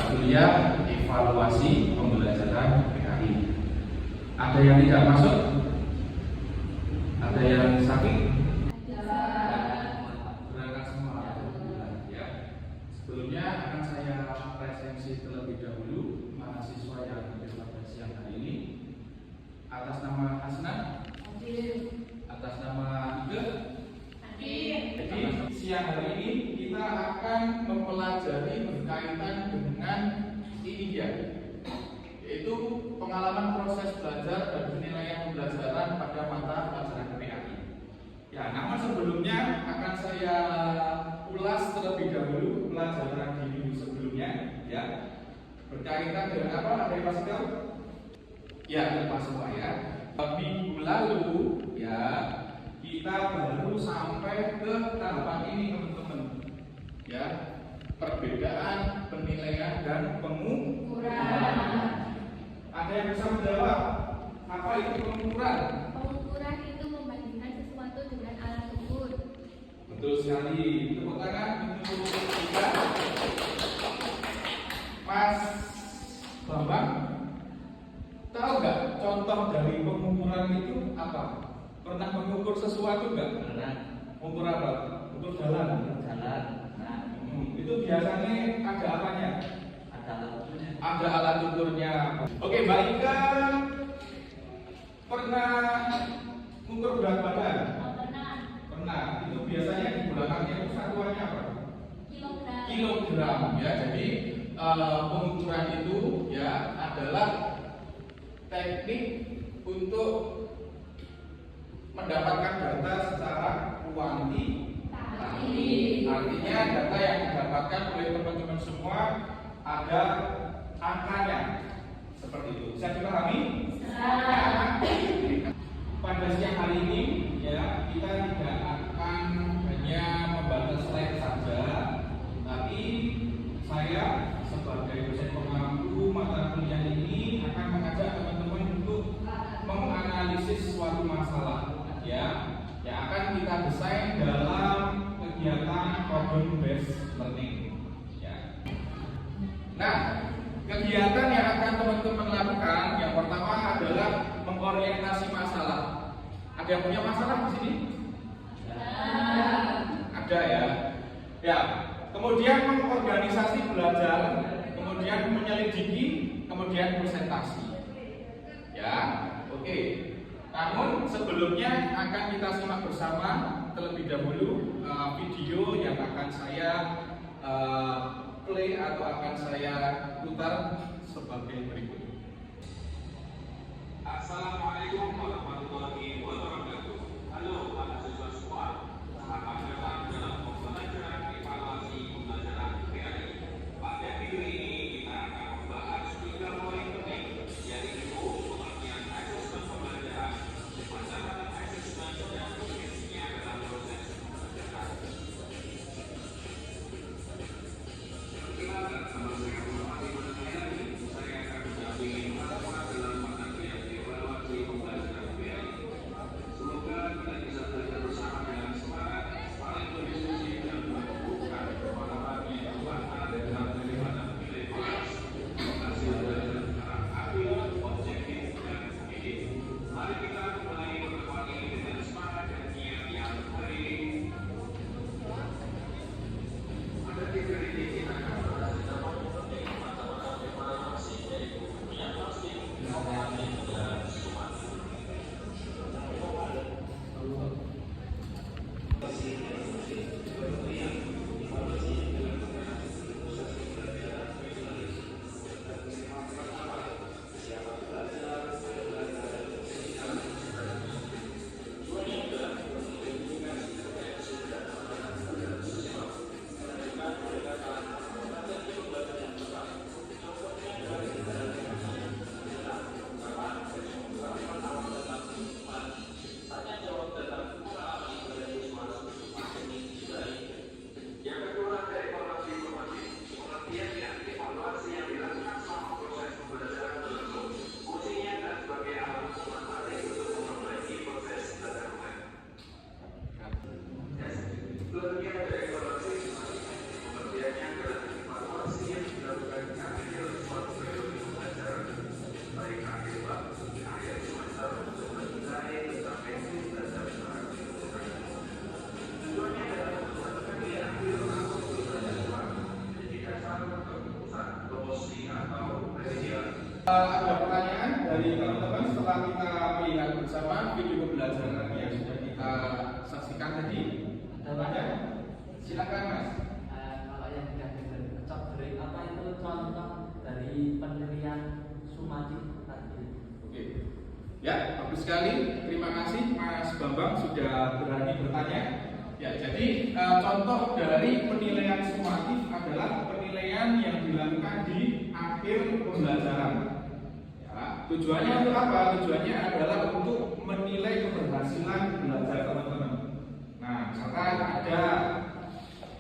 kuliah evaluasi pembelajaran PKI. Ada yang tidak masuk? Ada yang sakit? Berangkat semua. Ya. Sebelumnya akan saya presensi terlebih dahulu mahasiswa yang hadir pada siang hari ini. Atas nama Hasnan, atas nama Ida. Jadi siang hari ini kita akan mempelajari berkaitan dengan ini dia, yaitu pengalaman proses belajar dan penilaian pembelajaran pada mata pelajaran PKI. Ya, namun sebelumnya akan saya ulas terlebih dahulu pelajaran di minggu sebelumnya, ya, berkaitan dengan apa? Ada yang masih tahu? Ya, lupa semua ya. Minggu lalu, ya, kita baru sampai ke tahapan ini teman-teman, ya, perbedaan penilaian dan pengukuran. Ada yang bisa menjawab apa itu pengukuran? Pengukuran itu membandingkan sesuatu dengan alat ukur. Betul sekali. Tepuk tangan untuk kita. Mas Bambang, tahu nggak contoh dari pengukuran itu apa? Pernah mengukur sesuatu nggak? Pernah. Mengukur apa? Ukur jalan. Jalan. Nah, Itu biasanya ada apanya? ada alat ukurnya. Ada alat ukurnya. Oke, Mbak Ika pernah mengukur berat badan? Pernah. Itu biasanya di belakangnya itu satuannya apa? Kilogram. Ya, jadi pengukuran itu ya adalah teknik untuk mendapatkan data secara kuantitatif. Artinya data yang didapatkan oleh teman-teman semua ada angkanya. Seperti itu. Bisa dipahami? Pada siang hari ini ya kita tidak akan hanya membaca slide saja, tapi saya sebagai dosen pengampu mata kuliah ini akan mengajak teman-teman untuk menganalisis suatu masalah, ya, yang akan kita desain dalam kegiatan problem based learning. Ya. Nah, kegiatan yang akan teman-teman lakukan yang pertama adalah mengorientasi masalah. Ada yang punya masalah di sini? Ada ya. Ya. Kemudian mengorganisasi belajar, kemudian menyelidiki, kemudian presentasi. Ya, oke. Namun sebelumnya akan kita simak bersama terlebih dahulu video yang akan saya play atau akan saya putar sebagai berikut. Assalamualaikum warahmatullahi wabarakatuh. Halo mahasiswa semua, selamat datang dalam pembelajaran evaluasi pembelajaran PKI. Pada video ini kita akan membahas 3 poin penting, yaitu pengertian asesmen pembelajaran, macam asesmen dan urgensinya dalam proses pembelajaran. Perkenalkan, nama saya Muhammad Iman Hayati. Saya akan mendampingi mahasiswa dalam mata kuliah evaluasi pembelajaran PKI. Semoga kita bisa belajar bersama dengan semangat, saling berdiskusi dan menumbuhkan pemahaman yang bermanfaat dalam penerimaan nilai kelas, hasil belajar secara adil, objektif, dan efektif. Mari kita mulai pertemuan ini dengan semangat dan niat yang hari ini. Ada 3 titik kita akan bahas tentang penting mata-mata evaluasi, yaitu diagnostik, evaluasi, dan somasi. Ada pertanyaan dari teman-teman setelah kita melihat bersama video pembelajaran yang sudah kita saksikan tadi? Ada? Silakan Mas. Kalau yang tidak cocok apa itu contoh dari penilaian sumatif tadi? Oke. Ya, bagus sekali. Terima kasih Mas Bambang sudah berani bertanya. Ya, jadi contoh dari penilaian sumatif adalah penilaian yang dilakukan di akhir pembelajaran. Ya, tujuannya untuk apa? Tujuannya adalah untuk menilai keberhasilan belajar teman-teman. Nah, misalkan ada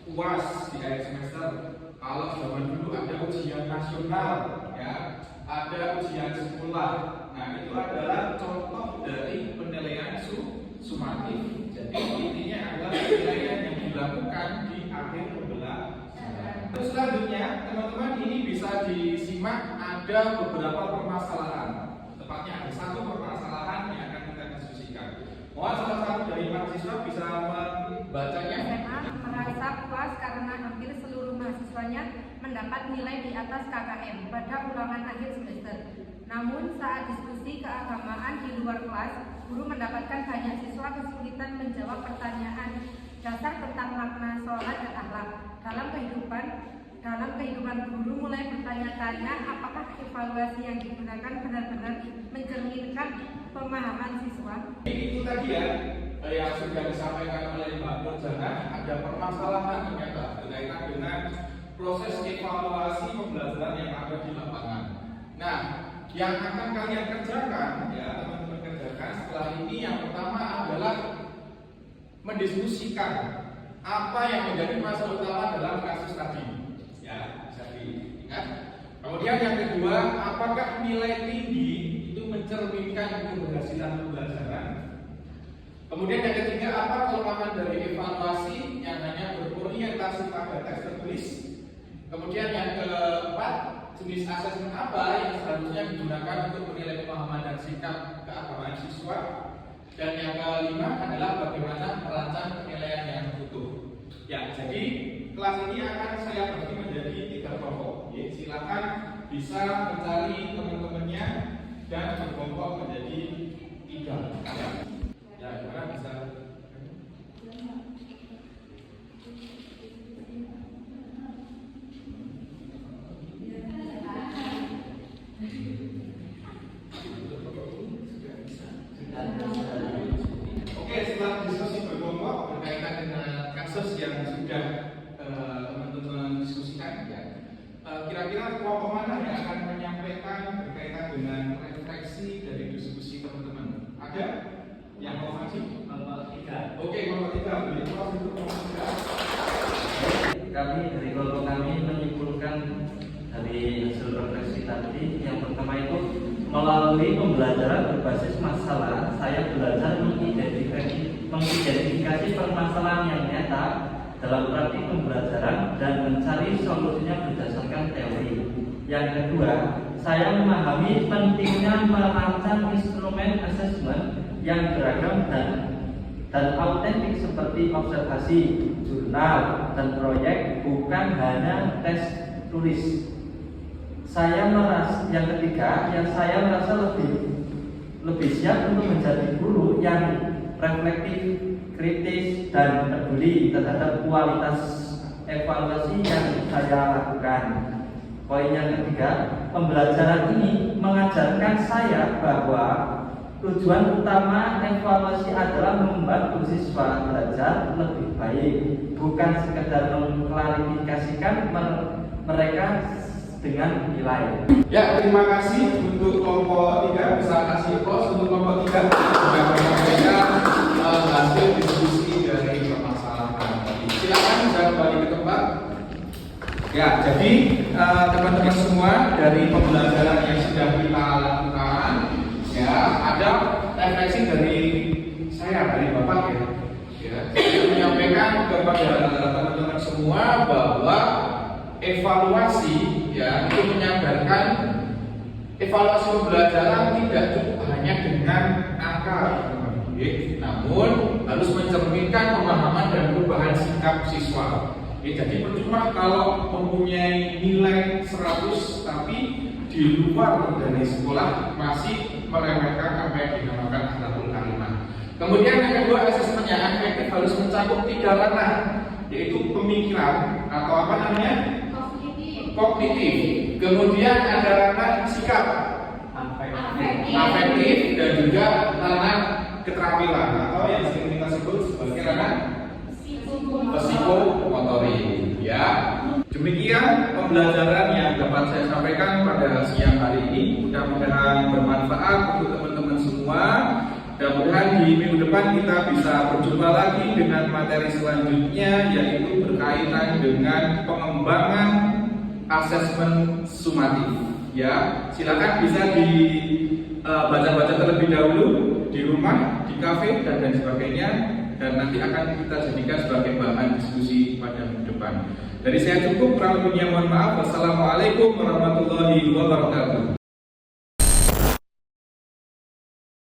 UAS di akhir semester. Kalau zaman dulu ada ujian nasional, ya, ada ujian sekolah. Nah, itu adalah contoh dari penilaian sumatif. Jadi intinya adalah penilaian yang dilakukan di akhir pembelajaran. Terus selanjutnya, teman-teman ini bisa disimak ada beberapa permasalahan. Tepatnya ada satu permasalahan yang akan kita diskusikan. Mohon salah satu dari mahasiswa bisa membacanya. SMA merasa puas karena hampir seluruh mahasiswanya mendapat nilai di atas KKM pada ulangan akhir semester. Namun saat diskusi keagamaan di luar kelas, guru mendapatkan banyak siswa kesulitan menjawab pertanyaan dasar tentang makna sholat dan akhlak. Dalam kehidupan guru mulai bertanya-tanya apakah evaluasi yang digunakan benar-benar mencerminkan pemahaman siswa. Itu tadi ya yang sudah disampaikan oleh Mbak Nurjana, ada permasalahan ternyata berkaitan dengan proses evaluasi pembelajaran yang ada di lapangan. Nah, yang akan kalian kerjakan, ya teman-teman kerjakan setelah ini yang pertama adalah mendiskusikan apa yang menjadi masalah utama dalam kasus tadi. Ya, bisa diingat. Kemudian yang kedua, apakah nilai tinggi itu mencerminkan keberhasilan pembelajaran? Kemudian yang ketiga, apa kelemahan dari evaluasi yang hanya berorientasi pada teks tertulis? Kemudian yang keempat, jenis asesmen apa yang seharusnya digunakan untuk menilai pemahaman dan sikap keagamaan siswa? Dan yang kelima adalah bagaimana merancang penilaian yang utuh. Ya, jadi kelas ini akan saya bagi menjadi 3 kelompok. Ya, silakan bisa mencari teman-temannya dan berkelompok menjadi 3. Ya, gimana bisa? Oke, setelah diskusi berkelompok berkaitan dengan kasus yang sudah teman-teman diskusikan, ya, kira-kira kelompok mana yang akan menyampaikan berkaitan dengan refleksi dari diskusi teman-teman? Ada yang mau maju? Kelompok 3. Oke, kelompok 3. Beri kelas untuk kelompok 3. Kami dari kelompok kami menyimpulkan dari hasil refleksi tadi. Yang pertama itu melalui pembelajaran berbasis masalah, saya belajar mengidentifikasi permasalahan yang nyata dalam praktik pembelajaran dan mencari solusinya berdasarkan teori. Yang kedua, saya memahami pentingnya merancang instrumen asesmen yang beragam dan autentik seperti observasi, jurnal, dan proyek, bukan hanya tes tulis. Yang ketiga, saya merasa lebih siap untuk menjadi guru yang reflektif, kritis, dan peduli terhadap kualitas evaluasi yang saya lakukan. Poin yang ketiga, pembelajaran ini mengajarkan saya bahwa tujuan utama evaluasi adalah membantu siswa belajar lebih baik, bukan sekedar mengklarifikasikan mereka dengan nilai. Ya, terima kasih untuk kelompok 3. Bisa kasih pos untuk kelompok 3 sudah menyampaikan hasil diskusi dari permasalahan tadi. Silakan bisa kembali ke tempat. Ya, jadi teman-teman semua dari pembelajaran yang sudah kita lakukan, ya ada refleksi dari saya, dari Bapak ya. Saya menyampaikan kepada teman-teman semua bahwa evaluasi ya itu menyadarkan evaluasi pembelajaran tidak cukup hanya dengan angka, namun harus mencerminkan pemahaman dan perubahan sikap siswa. Jadi percuma kalau mempunyai nilai 100 tapi di di luar dari sekolah masih meremehkan apa yang dinamakan akhlakul karimah. Kemudian yang kedua, asesmen yang efektif harus mencakup 3 ranah, yaitu pemikiran atau apa namanya? Kognitif. Kemudian ada ranah sikap, afektif, dan juga ranah keterampilan atau yang sering kita sebut sebagai ranah psikomotorik. Ya, demikian pembelajaran yang dapat saya sampaikan pada siang hari ini. Mudah-mudahan bermanfaat untuk teman-teman semua. Mudah-mudahan di minggu depan kita bisa berjumpa lagi dengan materi selanjutnya, yaitu berkaitan dengan pengembangan asesmen sumatif. Ya, silakan bisa dibaca-baca terlebih dahulu di rumah, di kafe dan lain sebagainya, dan nanti akan kita jadikan sebagai bahan diskusi pada minggu depan. Dari saya cukup, kurang lebihnya mohon maaf. Wassalamualaikum warahmatullahi wabarakatuh.